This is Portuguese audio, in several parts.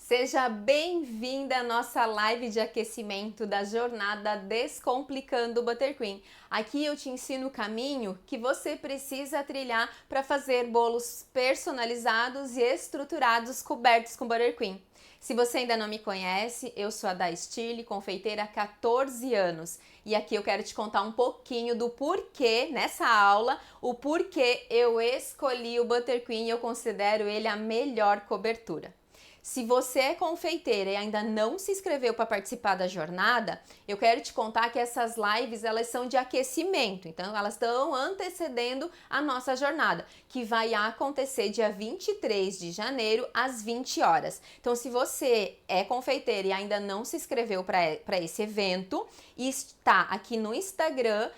Seja bem-vinda à nossa live de aquecimento da jornada Descomplicando o Buttercream. Aqui eu te ensino o caminho que você precisa trilhar para fazer bolos personalizados e estruturados cobertos com Buttercream. Se você ainda não me conhece, eu sou a Day Stirle, confeiteira há 14 anos. E aqui eu quero te contar um pouquinho do porquê, nessa aula, o porquê eu escolhi o Buttercream e eu considero ele a melhor cobertura. Se você é confeiteira e ainda não se inscreveu para participar da jornada, eu quero te contar que essas lives elas são de aquecimento, então elas estão antecedendo a nossa jornada, que vai acontecer dia 23 de janeiro às 20 horas. Então, se você é confeiteira e ainda não se inscreveu para esse evento e está aqui no Instagram,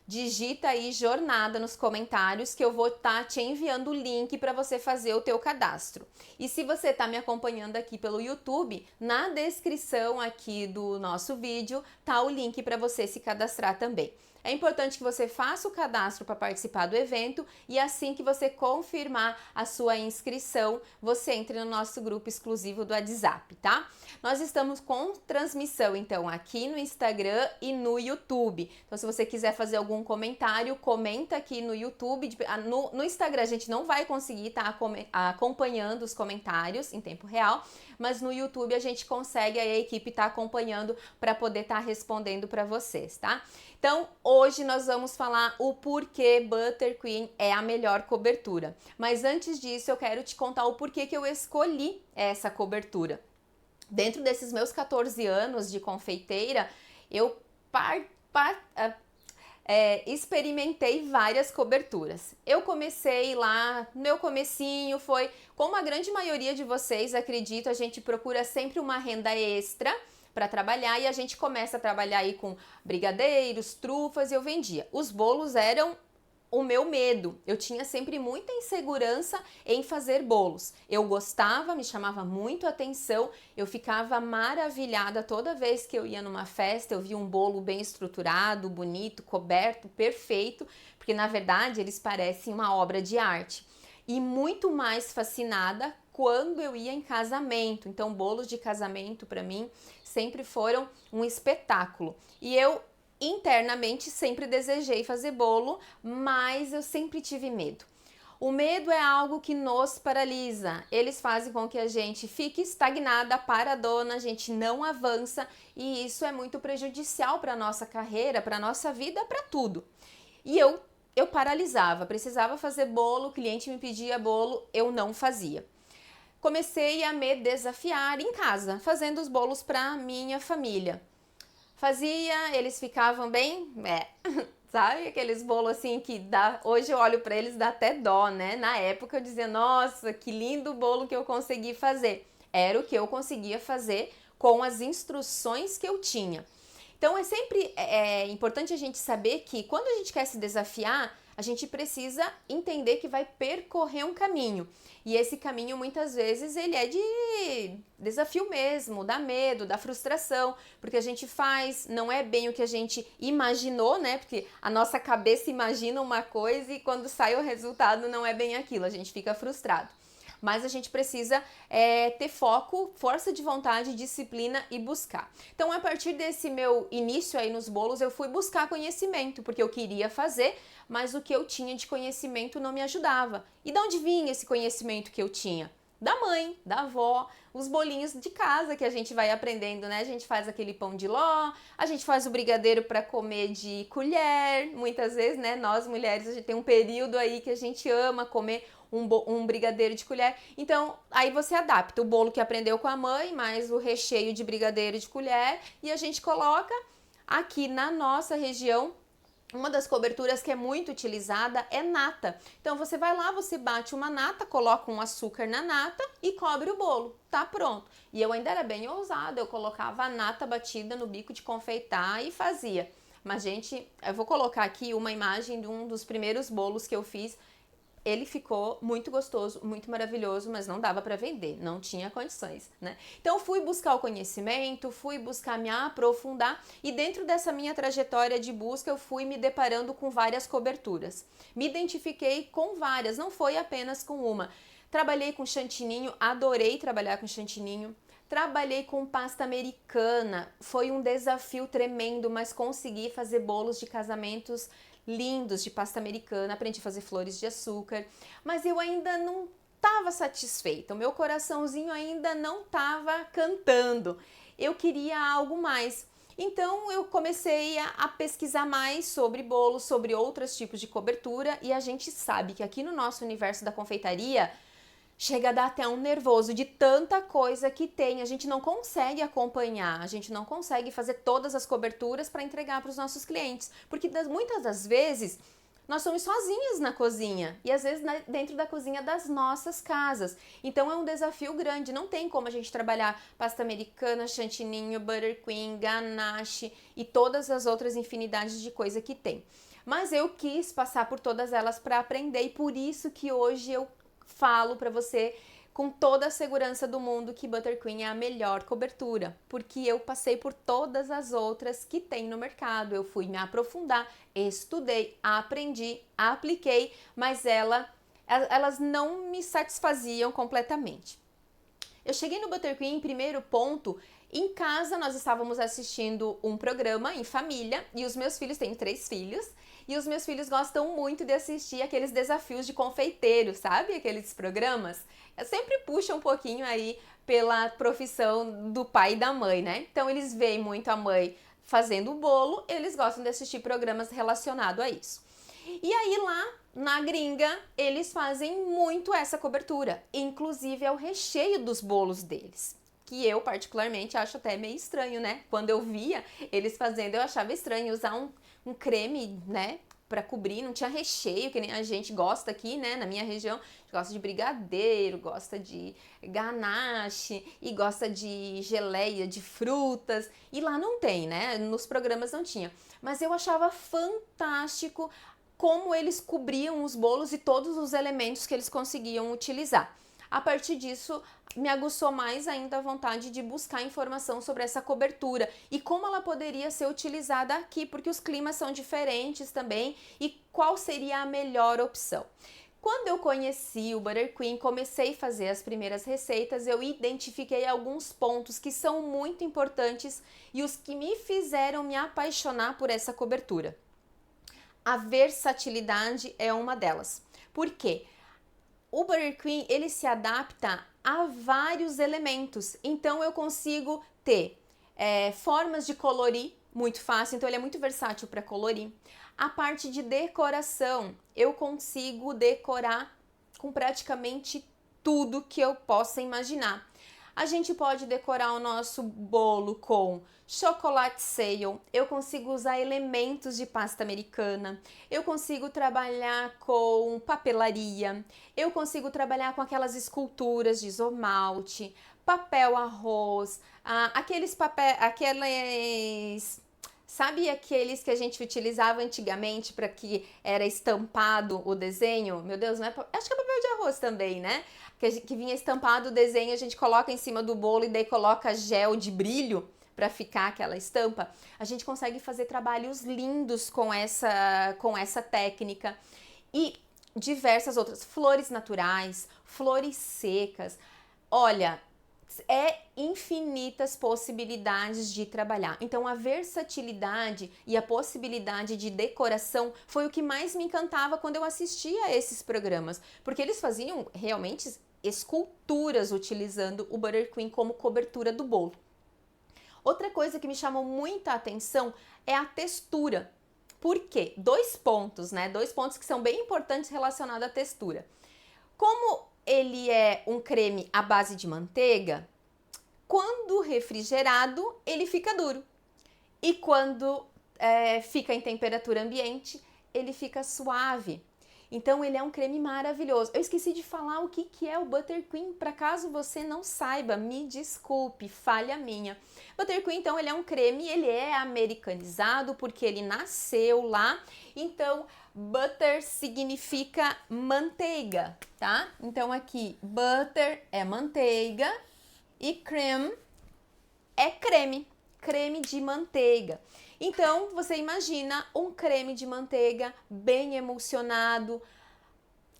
digita aí jornada nos comentários que eu vou estar te enviando o link para você fazer o teu cadastro. E se você está me acompanhando aqui pelo YouTube, na descrição aqui do nosso vídeo tá o link para você se cadastrar também. É importante que você faça o cadastro para participar do evento e assim que você confirmar a sua inscrição, você entre no nosso grupo exclusivo do WhatsApp, tá? Nós estamos com transmissão, então, aqui no Instagram e no YouTube. Então, se você quiser fazer algum comentário, comenta aqui no YouTube. No Instagram a gente não vai conseguir estar acompanhando os comentários em tempo real, mas no YouTube a gente consegue, a equipe tá acompanhando para poder estar respondendo para vocês, tá? Então, hoje nós vamos falar o porquê Buttercream é a melhor cobertura. Mas antes disso, eu quero te contar o porquê que eu escolhi essa cobertura. Dentro desses meus 14 anos de confeiteira, eu experimentei várias coberturas. Eu comecei lá, meu comecinho foi, como a grande maioria de vocês, acredito, a gente procura sempre uma renda extra para trabalhar e a gente começa a trabalhar aí com brigadeiros, trufas e eu vendia. Os bolos eram o meu medo. Eu tinha sempre muita insegurança em fazer bolos. Eu gostava, me chamava muito a atenção, eu ficava maravilhada toda vez que eu ia numa festa, eu via um bolo bem estruturado, bonito, coberto, perfeito, porque na verdade eles parecem uma obra de arte. E muito mais fascinada quando eu ia em casamento. Então, bolos de casamento para mim sempre foram um espetáculo. E eu internamente sempre desejei fazer bolo, mas eu sempre tive medo. O medo é algo que nos paralisa. Eles fazem com que a gente fique estagnada, paradona, a gente não avança e isso é muito prejudicial para a nossa carreira, para a nossa vida, para tudo. E eu paralisava, precisava fazer bolo, o cliente me pedia bolo, eu não fazia. Comecei a me desafiar em casa, fazendo os bolos para minha família. Fazia, eles ficavam bem, sabe? Aqueles bolos assim que dá, hoje eu olho para eles dá até dó, né? Na época eu dizia, nossa, que lindo bolo que eu consegui fazer. Era o que eu conseguia fazer com as instruções que eu tinha. Então é sempre importante a gente saber que quando a gente quer se desafiar, a gente precisa entender que vai percorrer um caminho. E esse caminho muitas vezes ele é de desafio mesmo, dá medo, dá frustração, porque a gente faz, não é bem o que a gente imaginou, né? Porque a nossa cabeça imagina uma coisa e quando sai o resultado não é bem aquilo, a gente fica frustrado. Mas a gente precisa ter foco, força de vontade, disciplina e buscar. Então, a partir desse meu início aí nos bolos, eu fui buscar conhecimento, porque eu queria fazer, mas o que eu tinha de conhecimento não me ajudava. E de onde vinha esse conhecimento que eu tinha? Da mãe, da avó, os bolinhos de casa que a gente vai aprendendo, né? A gente faz aquele pão de ló, a gente faz o brigadeiro para comer de colher, muitas vezes, né? Nós mulheres, a gente tem um período aí que a gente ama comer um brigadeiro de colher. Então, aí você adapta o bolo que aprendeu com a mãe, mais o recheio de brigadeiro de colher e a gente coloca aqui na nossa região. Uma das coberturas que é muito utilizada é nata. Então você vai lá, você bate uma nata, coloca um açúcar na nata e cobre o bolo. Tá pronto. E eu ainda era bem ousada, eu colocava a nata batida no bico de confeitar e fazia. Mas gente, eu vou colocar aqui uma imagem de um dos primeiros bolos que eu fiz. Ele ficou muito gostoso, muito maravilhoso, mas não dava para vender, não tinha condições, né? Então fui buscar o conhecimento, fui buscar me aprofundar e dentro dessa minha trajetória de busca eu fui me deparando com várias coberturas. Me identifiquei com várias, não foi apenas com uma. Trabalhei com chantininho, adorei trabalhar com chantininho. Trabalhei com pasta americana, foi um desafio tremendo, mas consegui fazer bolos de casamentos lindos de pasta americana, aprendi a fazer flores de açúcar, mas eu ainda não estava satisfeita, o meu coraçãozinho ainda não estava cantando, eu queria algo mais. Então eu comecei a pesquisar mais sobre bolos, sobre outros tipos de cobertura, e a gente sabe que aqui no nosso universo da confeitaria chega a dar até um nervoso de tanta coisa que tem, a gente não consegue acompanhar, a gente não consegue fazer todas as coberturas para entregar para os nossos clientes, porque muitas das vezes nós somos sozinhas na cozinha e às vezes dentro da cozinha das nossas casas. Então é um desafio grande, não tem como a gente trabalhar pasta americana, chantininho, buttercream, ganache e todas as outras infinidades de coisa que tem. Mas eu quis passar por todas elas para aprender e por isso que hoje eu falo para você com toda a segurança do mundo que buttercream é a melhor cobertura, porque eu passei por todas as outras que tem no mercado, eu fui me aprofundar, estudei, aprendi, apliquei, mas elas não me satisfaziam completamente. Eu cheguei no buttercream, primeiro ponto, em casa nós estávamos assistindo um programa em família e os meus filhos, tenho 3 filhos, e os meus filhos gostam muito de assistir aqueles desafios de confeiteiro, sabe? Aqueles programas. Eu sempre puxo um pouquinho aí pela profissão do pai e da mãe, né? Então eles veem muito a mãe fazendo o bolo, eles gostam de assistir programas relacionados a isso. E aí lá na gringa, eles fazem muito essa cobertura, inclusive é o recheio dos bolos deles, que eu particularmente acho até meio estranho, né? Quando eu via eles fazendo, eu achava estranho usar um creme, né, para cobrir, não tinha recheio, que nem a gente gosta aqui, né, na minha região, a gente gosta de brigadeiro, gosta de ganache e gosta de geleia de frutas, e lá não tem, né, nos programas não tinha, mas eu achava fantástico como eles cobriam os bolos e todos os elementos que eles conseguiam utilizar. A partir disso, me aguçou mais ainda a vontade de buscar informação sobre essa cobertura e como ela poderia ser utilizada aqui, porque os climas são diferentes também e qual seria a melhor opção. Quando eu conheci o buttercream, comecei a fazer as primeiras receitas, eu identifiquei alguns pontos que são muito importantes e os que me fizeram me apaixonar por essa cobertura. A versatilidade é uma delas. Por quê? O buttercream, ele se adapta a vários elementos, então eu consigo ter formas de colorir muito fácil, então ele é muito versátil para colorir. A parte de decoração, eu consigo decorar com praticamente tudo que eu possa imaginar. A gente pode decorar o nosso bolo com chocolate sale, eu consigo usar elementos de pasta americana, eu consigo trabalhar com papelaria, eu consigo trabalhar com aquelas esculturas de isomalte, papel arroz, sabe aqueles que a gente utilizava antigamente para que era estampado o desenho? Meu Deus, não é, acho que é papel de arroz também, né? Que vinha estampado o desenho, a gente coloca em cima do bolo e daí coloca gel de brilho para ficar aquela estampa. A gente consegue fazer trabalhos lindos com essa técnica e diversas outras, flores naturais, flores secas. Olha, infinitas possibilidades de trabalhar. Então a versatilidade e a possibilidade de decoração foi o que mais me encantava quando eu assistia a esses programas, porque eles faziam realmente esculturas utilizando o buttercream como cobertura do bolo. Outra coisa que me chamou muita atenção é a textura. Por quê? 2 pontos, né? 2 pontos que são bem importantes relacionados à textura. Como ele é um creme à base de manteiga, quando refrigerado, ele fica duro. E quando fica em temperatura ambiente, ele fica suave. Então, ele é um creme maravilhoso. Eu esqueci de falar o que é o buttercream, para caso você não saiba, me desculpe, falha minha. Buttercream, então, ele é um creme, ele é americanizado porque ele nasceu lá. Então, butter significa manteiga, tá? Então, aqui, butter é manteiga e cream é creme de manteiga. Então, você imagina um creme de manteiga bem emulsionado,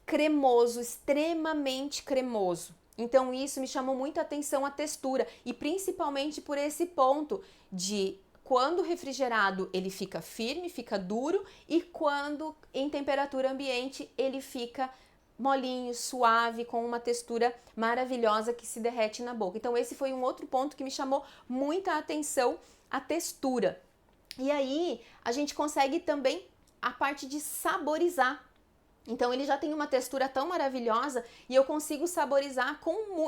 cremoso, extremamente cremoso. Então isso me chamou muita atenção a textura e principalmente por esse ponto de quando refrigerado ele fica firme, fica duro e quando em temperatura ambiente ele fica molinho, suave, com uma textura maravilhosa que se derrete na boca. Então esse foi um outro ponto que me chamou muita atenção, a textura. E aí a gente consegue também a parte de saborizar. Então ele já tem uma textura tão maravilhosa e eu consigo saborizar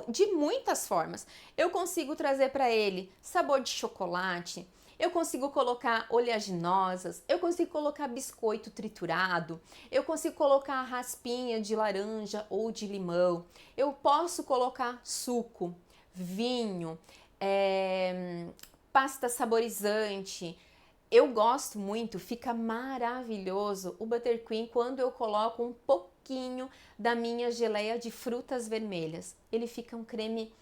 de muitas formas. Eu consigo trazer para ele sabor de chocolate, eu consigo colocar oleaginosas, eu consigo colocar biscoito triturado, eu consigo colocar raspinha de laranja ou de limão, eu posso colocar suco, vinho, pasta saborizante. Eu gosto muito, fica maravilhoso o buttercream quando eu coloco um pouquinho da minha geleia de frutas vermelhas. Ele fica um creme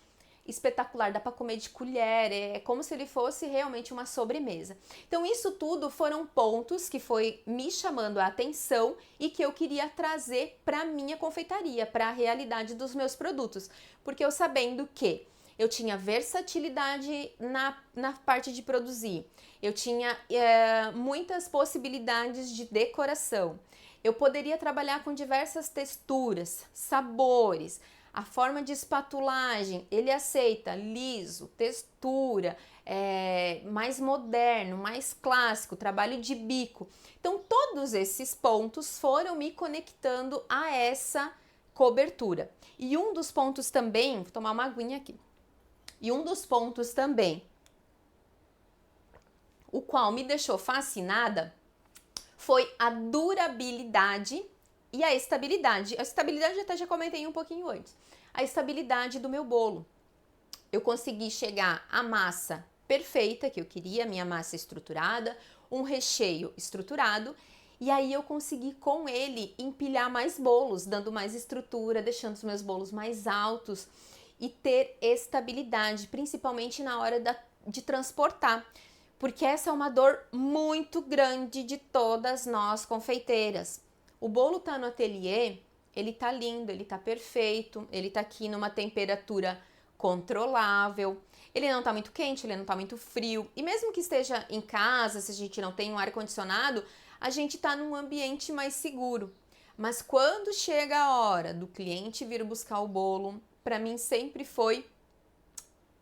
espetacular, dá para comer de colher, é como se ele fosse realmente uma sobremesa. Então isso tudo foram pontos que foi me chamando a atenção e que eu queria trazer para minha confeitaria, para a realidade dos meus produtos, porque eu sabendo que eu tinha versatilidade na parte de produzir, eu tinha muitas possibilidades de decoração, eu poderia trabalhar com diversas texturas, sabores, a forma de espatulagem, ele aceita liso, textura, mais moderno, mais clássico, trabalho de bico. Então todos esses pontos foram me conectando a essa cobertura. E um dos pontos também, vou tomar uma aguinha aqui. E um dos pontos também, o qual me deixou fascinada, foi a durabilidade e a estabilidade. A estabilidade eu até já comentei um pouquinho antes. A estabilidade do meu bolo. Eu consegui chegar à massa perfeita que eu queria, minha massa estruturada, um recheio estruturado, e aí eu consegui com ele empilhar mais bolos, dando mais estrutura, deixando os meus bolos mais altos e ter estabilidade, principalmente na hora de transportar, porque essa é uma dor muito grande de todas nós confeiteiras. O bolo tá no ateliê, ele tá lindo, ele tá perfeito, ele tá aqui numa temperatura controlável, ele não tá muito quente, ele não tá muito frio, e mesmo que esteja em casa, se a gente não tem um ar-condicionado, a gente tá num ambiente mais seguro. Mas quando chega a hora do cliente vir buscar o bolo, para mim sempre foi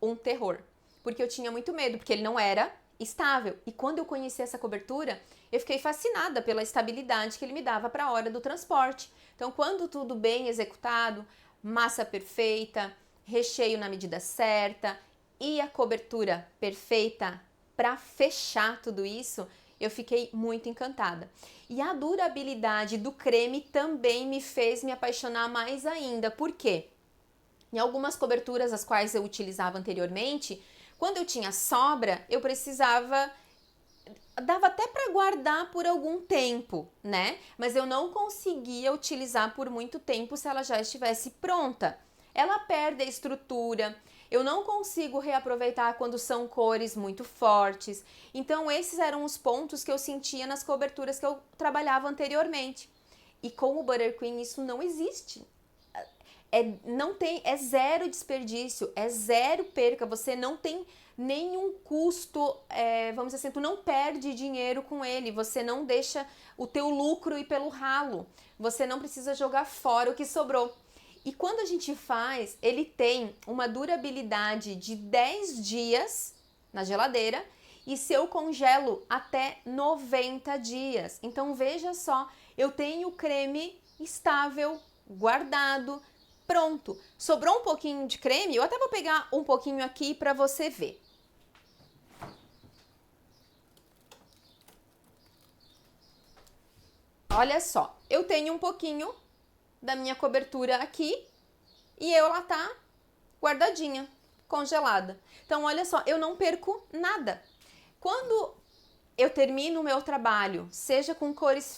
um terror, porque eu tinha muito medo, porque ele não era estável. E quando eu conheci essa cobertura, eu fiquei fascinada pela estabilidade que ele me dava para a hora do transporte. Então, quando tudo bem executado, massa perfeita, recheio na medida certa e a cobertura perfeita para fechar tudo isso, eu fiquei muito encantada. E a durabilidade do creme também me fez me apaixonar mais ainda. Por quê? Em algumas coberturas as quais eu utilizava anteriormente, quando eu tinha sobra, eu precisava, dava até para guardar por algum tempo, né? Mas eu não conseguia utilizar por muito tempo se ela já estivesse pronta. Ela perde a estrutura, eu não consigo reaproveitar quando são cores muito fortes. Então esses eram os pontos que eu sentia nas coberturas que eu trabalhava anteriormente. E com o buttercream isso não existe. Não tem, é zero desperdício, é zero perca, você não tem nenhum custo, vamos dizer assim, tu não perde dinheiro com ele, você não deixa o teu lucro ir pelo ralo, você não precisa jogar fora o que sobrou. E quando a gente faz, ele tem uma durabilidade de 10 dias na geladeira e se eu congelo até 90 dias. Então veja só, eu tenho o creme estável, guardado, pronto. Sobrou um pouquinho de creme, eu até vou pegar um pouquinho aqui para você ver. Olha só, eu tenho um pouquinho da minha cobertura aqui e ela tá guardadinha, congelada. Então, olha só, eu não perco nada. Quando eu termino o meu trabalho, seja com cores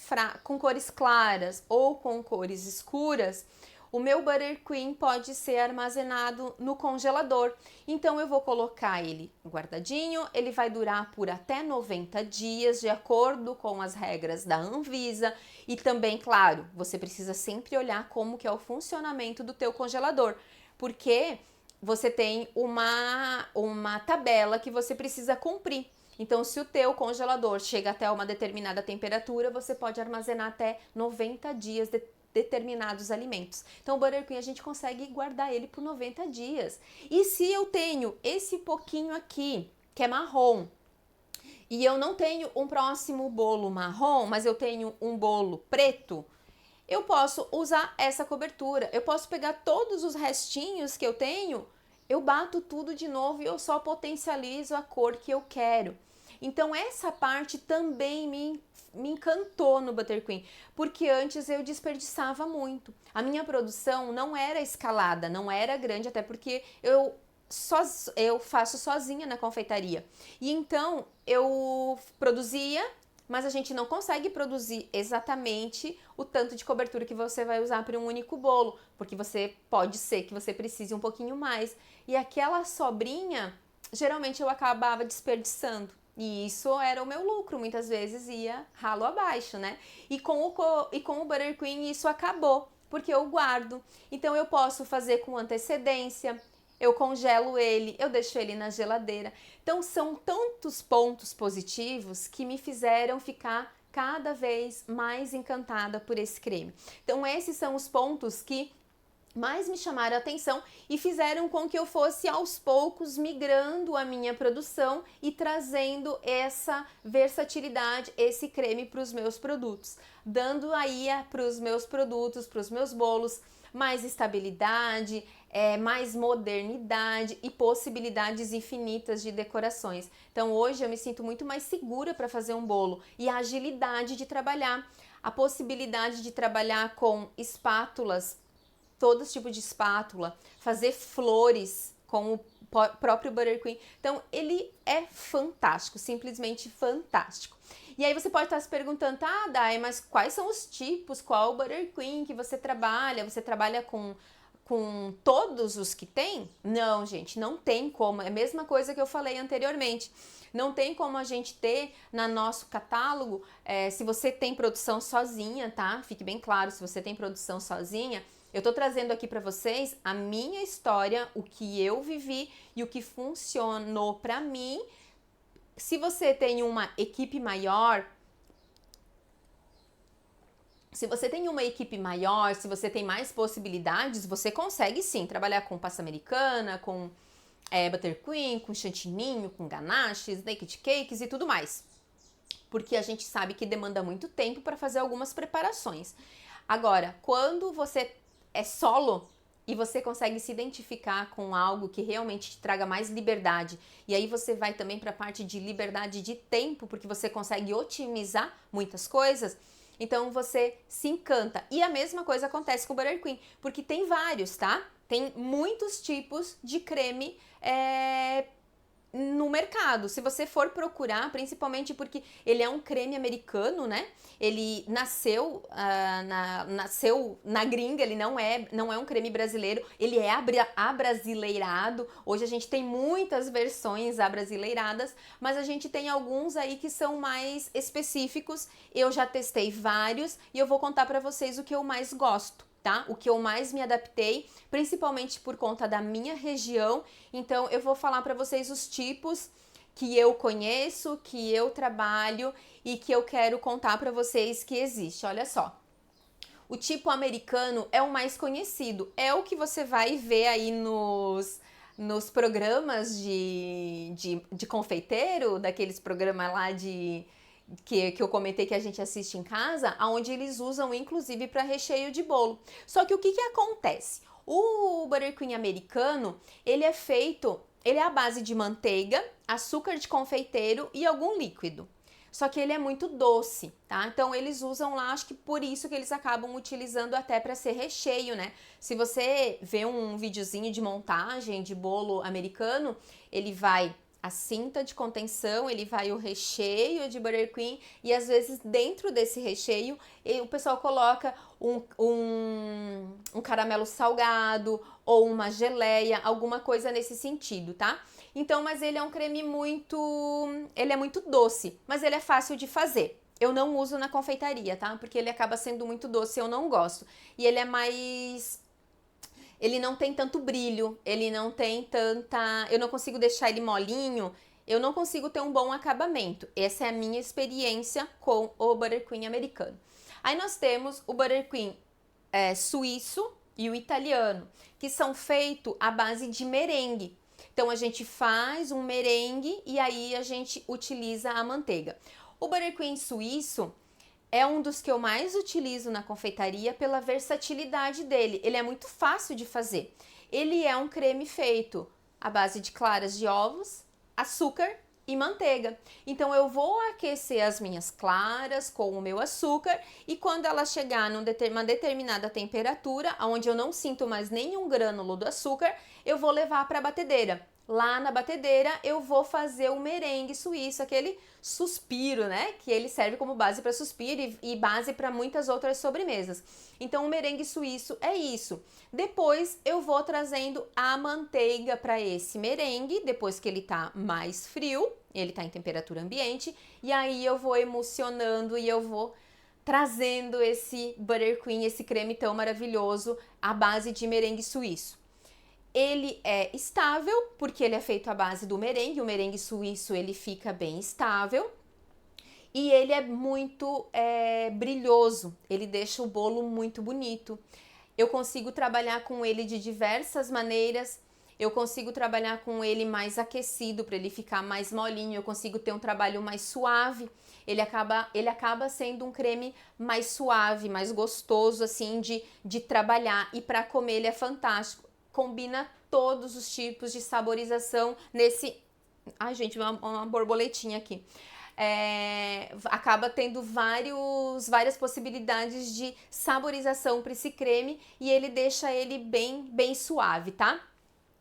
claras ou com cores escuras, o meu buttercream pode ser armazenado no congelador. Então eu vou colocar ele guardadinho, ele vai durar por até 90 dias, de acordo com as regras da Anvisa. E também, claro, você precisa sempre olhar como que é o funcionamento do teu congelador, porque você tem uma tabela que você precisa cumprir. Então, se o teu congelador chega até uma determinada temperatura, você pode armazenar até 90 dias de determinados alimentos. Então, o Butter Queen a gente consegue guardar ele por 90 dias. E se eu tenho esse pouquinho aqui, que é marrom, e eu não tenho um próximo bolo marrom, mas eu tenho um bolo preto, eu posso usar essa cobertura. Eu posso pegar todos os restinhos que eu tenho, eu bato tudo de novo e eu só potencializo a cor que eu quero. Então essa parte também me encantou no Butter Queen, porque antes eu desperdiçava muito. A minha produção não era escalada, não era grande, até porque eu faço sozinha na confeitaria. E então eu produzia, mas a gente não consegue produzir exatamente o tanto de cobertura que você vai usar para um único bolo, porque pode ser que você precise um pouquinho mais. E aquela sobrinha, geralmente eu acabava desperdiçando. E isso era o meu lucro, muitas vezes ia ralo abaixo, né? E com o Butter Queen isso acabou, porque eu guardo. Então eu posso fazer com antecedência, eu congelo ele, eu deixo ele na geladeira. Então são tantos pontos positivos que me fizeram ficar cada vez mais encantada por esse creme. Então esses são os pontos que mais me chamaram a atenção e fizeram com que eu fosse aos poucos migrando a minha produção e trazendo essa versatilidade, esse creme para os meus produtos, dando aí para os meus produtos, para os meus bolos, mais estabilidade, mais modernidade e possibilidades infinitas de decorações. Então hoje eu me sinto muito mais segura para fazer um bolo e a agilidade de trabalhar, a possibilidade de trabalhar com espátulas, todo tipo de espátula, fazer flores com o próprio Butter Queen. Então, ele é fantástico, simplesmente fantástico. E aí você pode estar se perguntando, tá, Dai, mas quais são os tipos, qual o Butter Queen que você trabalha? Você trabalha com todos os que tem? Não, gente, não tem como. É a mesma coisa que eu falei anteriormente. Não tem como a gente ter no nosso catálogo, se você tem produção sozinha, tá? Fique bem claro, se você tem produção sozinha, eu tô trazendo aqui para vocês a minha história, o que eu vivi e o que funcionou para mim. Se você tem uma equipe maior, se você tem mais possibilidades, você consegue sim trabalhar com pasta americana, com Butter Queen, com chantininho, com ganaches, naked cakes e tudo mais. Porque a gente sabe que demanda muito tempo para fazer algumas preparações. Agora, quando você é solo e você consegue se identificar com algo que realmente te traga mais liberdade, e aí você vai também para a parte de liberdade de tempo, porque você consegue otimizar muitas coisas, então você se encanta. E a mesma coisa acontece com o Butter Queen, porque tem vários, tá? Tem muitos tipos de creme no mercado. Se você for procurar, principalmente porque ele é um creme americano, né? Ele nasceu na gringa, ele não é um creme brasileiro, ele é abrasileirado. Hoje a gente tem muitas versões abrasileiradas, mas a gente tem alguns aí que são mais específicos. Eu já testei vários e eu vou contar para vocês o que eu mais gosto, tá? O que eu mais me adaptei, principalmente por conta da minha região. Então eu vou falar para vocês os tipos que eu conheço, que eu trabalho e que eu quero contar para vocês que existe. Olha só. O tipo americano é o mais conhecido, é o que você vai ver aí nos programas de confeiteiro, daqueles programas lá que eu comentei que a gente assiste em casa, onde eles usam inclusive para recheio de bolo. Só que o que acontece? O Butter Queen americano, ele é à base de manteiga, açúcar de confeiteiro e algum líquido. Só que ele é muito doce, tá? Então eles usam lá, acho que por isso que eles acabam utilizando até para ser recheio, né? Se você vê um videozinho de montagem de bolo americano, ele vai a cinta de contenção, ele vai o recheio de Butter Queen e às vezes dentro desse recheio o pessoal coloca um caramelo salgado ou uma geleia, alguma coisa nesse sentido, tá? Então, mas ele é um creme ele é muito doce, mas ele é fácil de fazer. Eu não uso na confeitaria, tá? Porque ele acaba sendo muito doce, eu não gosto. E ele é mais ele não tem tanto brilho, ele não tem tanta... Eu não consigo deixar ele molinho, eu não consigo ter um bom acabamento. Essa é a minha experiência com o Buttercream americano. Aí nós temos o Buttercream suíço e o italiano, que são feitos à base de merengue. Então a gente faz um merengue e aí a gente utiliza a manteiga. O Buttercream suíço é um dos que eu mais utilizo na confeitaria pela versatilidade dele. Ele é muito fácil de fazer. Ele é um creme feito à base de claras de ovos, açúcar e manteiga. Então eu vou aquecer as minhas claras com o meu açúcar e quando ela chegar numa determinada temperatura, onde eu não sinto mais nenhum grânulo do açúcar, eu vou levar para a batedeira. Lá na batedeira eu vou fazer o merengue suíço, aquele suspiro, né? Que ele serve como base para suspiro e base para muitas outras sobremesas. Então o merengue suíço é isso. Depois eu vou trazendo a manteiga para esse merengue, depois que ele tá mais frio, ele tá em temperatura ambiente, e aí eu vou emulsionando e eu vou trazendo esse buttercream, esse creme tão maravilhoso à base de merengue suíço. Ele é estável, porque ele é feito à base do merengue, o merengue suíço ele fica bem estável. E ele é muito brilhoso, ele deixa o bolo muito bonito. Eu consigo trabalhar com ele de diversas maneiras, eu consigo trabalhar com ele mais aquecido para ele ficar mais molinho, eu consigo ter um trabalho mais suave. Ele acaba sendo um creme mais suave, mais gostoso assim de trabalhar, e para comer ele é fantástico. Combina todos os tipos de saborização nesse... Ai, gente, uma borboletinha aqui. Acaba tendo várias possibilidades de saborização para esse creme e ele deixa ele bem suave, tá?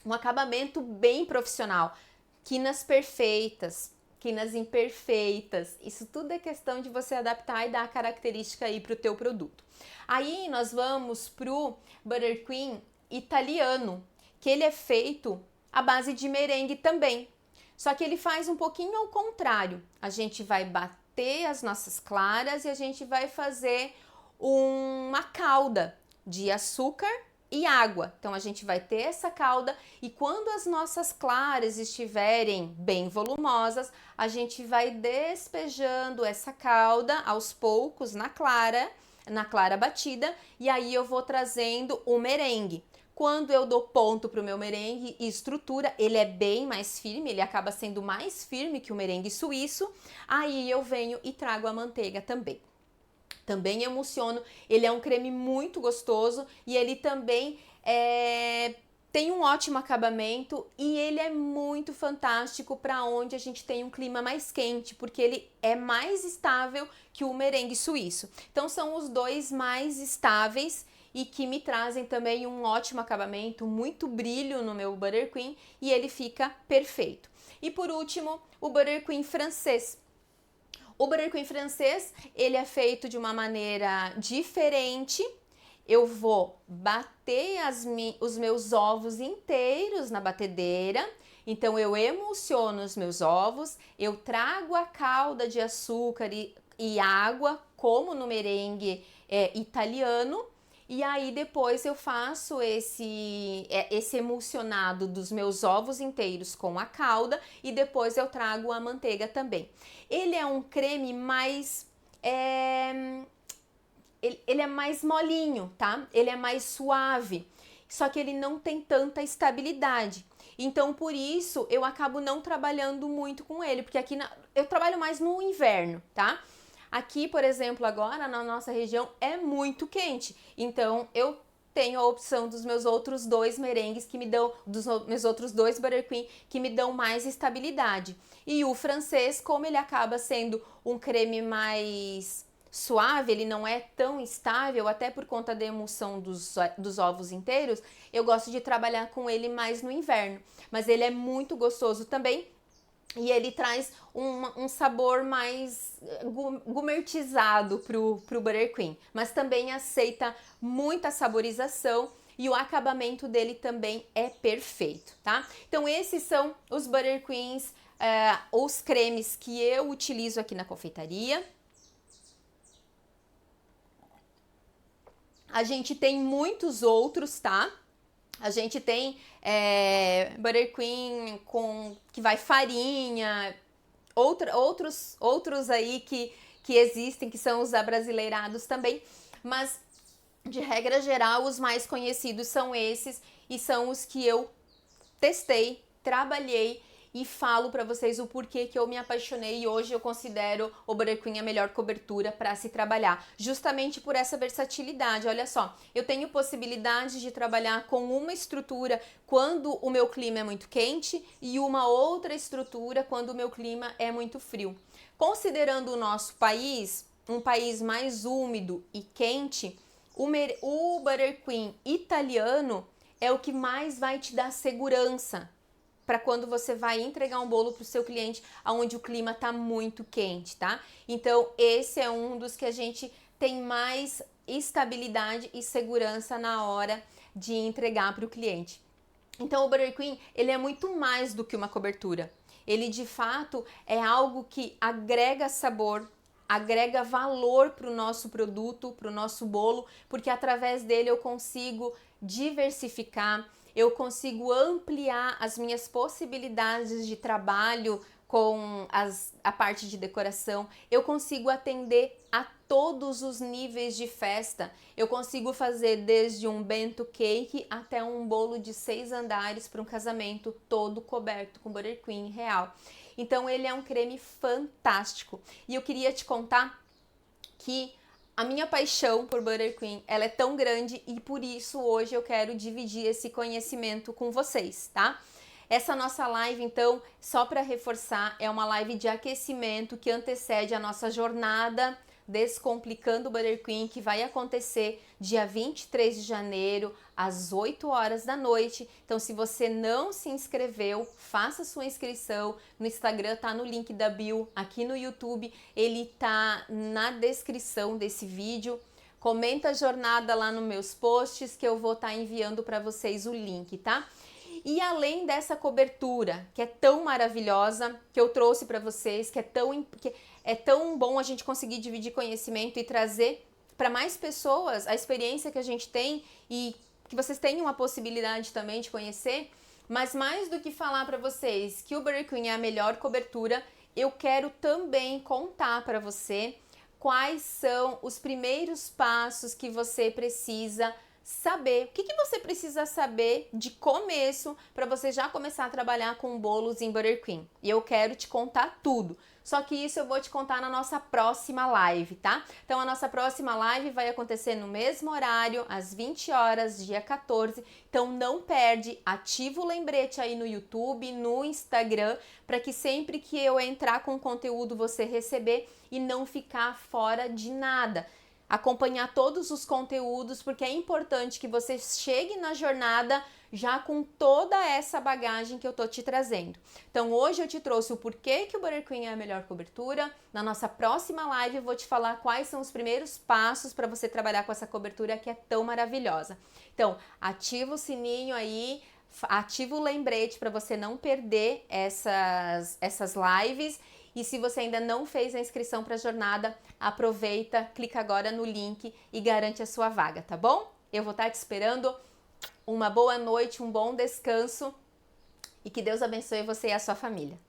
Um acabamento bem profissional. Quinas perfeitas, quinas imperfeitas. Isso tudo é questão de você adaptar e dar a característica aí para o teu produto. Aí nós vamos pro Buttercream italiano, que ele é feito à base de merengue também. Só que ele faz um pouquinho ao contrário. A gente vai bater as nossas claras e a gente vai fazer uma calda de açúcar e água. Então a gente vai ter essa calda e quando as nossas claras estiverem bem volumosas, a gente vai despejando essa calda aos poucos na clara batida, e aí eu vou trazendo o merengue. Quando eu dou ponto para o meu merengue e estrutura, ele é bem mais firme, ele acaba sendo mais firme que o merengue suíço, aí eu venho e trago a manteiga também. Também emulsiono, ele é um creme muito gostoso e ele também tem um ótimo acabamento e ele é muito fantástico para onde a gente tem um clima mais quente, porque ele é mais estável que o merengue suíço. Então são os dois mais estáveis e que me trazem também um ótimo acabamento, muito brilho no meu Buttercream e ele fica perfeito. E por último, o Buttercream francês. O Buttercream francês, ele é feito de uma maneira diferente. Eu vou bater os meus ovos inteiros na batedeira. Então eu emulsiono os meus ovos, eu trago a calda de açúcar e água, como no merengue italiano. E aí depois eu faço esse emulsionado dos meus ovos inteiros com a calda e depois eu trago a manteiga também. Ele é um creme mais... ele é mais molinho, tá? Ele é mais suave, só que ele não tem tanta estabilidade. Então, por isso, eu acabo não trabalhando muito com ele, porque aqui eu trabalho mais no inverno, tá? Aqui, por exemplo, agora na nossa região é muito quente, então eu tenho a opção dos meus outros dois merengues que me dão, dos meus outros dois Buttercream que me dão mais estabilidade. E o francês, como ele acaba sendo um creme mais suave, ele não é tão estável, até por conta da emulsão dos ovos inteiros, eu gosto de trabalhar com ele mais no inverno. Mas ele é muito gostoso também. E ele traz um sabor mais gourmetizado pro Buttercream, mas também aceita muita saborização e o acabamento dele também é perfeito, tá? Então esses são os Buttercreams, os cremes que eu utilizo aqui na confeitaria. A gente tem muitos outros, tá? A gente tem Buttercream que vai farinha, outros aí que existem, que são os abrasileirados também, mas de regra geral os mais conhecidos são esses e são os que eu testei, trabalhei e falo para vocês o porquê que eu me apaixonei e hoje eu considero o Buttercream a melhor cobertura para se trabalhar, justamente por essa versatilidade. Olha só, eu tenho possibilidade de trabalhar com uma estrutura quando o meu clima é muito quente e uma outra estrutura quando o meu clima é muito frio. Considerando o nosso país, um país mais úmido e quente, o Buttercream italiano é o que mais vai te dar segurança para quando você vai entregar um bolo para o seu cliente onde o clima está muito quente, tá? Então, esse é um dos que a gente tem mais estabilidade e segurança na hora de entregar para o cliente. Então, o Buttercream, ele é muito mais do que uma cobertura. Ele, de fato, é algo que agrega sabor, agrega valor para o nosso produto, para o nosso bolo, porque através dele eu consigo diversificar, eu consigo ampliar as minhas possibilidades de trabalho com a parte de decoração, eu consigo atender a todos os níveis de festa, eu consigo fazer desde um bento cake até um bolo de 6 andares para um casamento todo coberto com Buttercream real. Então ele é um creme fantástico e eu queria te contar que a minha paixão por Buttercream, ela é tão grande e por isso hoje eu quero dividir esse conhecimento com vocês, tá? Essa nossa live, então, só para reforçar, é uma live de aquecimento que antecede a nossa jornada Descomplicando o Buttercream, que vai acontecer dia 23 de janeiro, às 8 horas da noite. Então, se você não se inscreveu, faça sua inscrição. No Instagram tá no link da bio, aqui no YouTube ele tá na descrição desse vídeo. Comenta a jornada lá nos meus posts que eu vou estar enviando para vocês o link, tá? E além dessa cobertura, que é tão maravilhosa, que eu trouxe para vocês, que é tão bom a gente conseguir dividir conhecimento e trazer para mais pessoas a experiência que a gente tem e que vocês tenham a possibilidade também de conhecer. Mas mais do que falar para vocês que o Buttercream é a melhor cobertura, eu quero também contar para você quais são os primeiros passos que você precisa saber. O que você precisa saber de começo para você já começar a trabalhar com bolos em Buttercream? E eu quero te contar tudo. Só que isso eu vou te contar na nossa próxima live, tá? Então a nossa próxima live vai acontecer no mesmo horário, às 20 horas, dia 14. Então não perde, ativa o lembrete aí no YouTube, no Instagram, para que sempre que eu entrar com conteúdo você receber e não ficar fora de nada. Acompanhar todos os conteúdos, porque é importante que você chegue na jornada já com toda essa bagagem que eu tô te trazendo. Então hoje eu te trouxe o porquê que o Buttercream é a melhor cobertura. Na nossa próxima live eu vou te falar quais são os primeiros passos para você trabalhar com essa cobertura que é tão maravilhosa. Então ativa o sininho aí, ativa o lembrete para você não perder essas lives. E se você ainda não fez a inscrição para a jornada, aproveita, clica agora no link e garante a sua vaga, tá bom? Eu vou estar te esperando. Uma boa noite, um bom descanso e que Deus abençoe você e a sua família.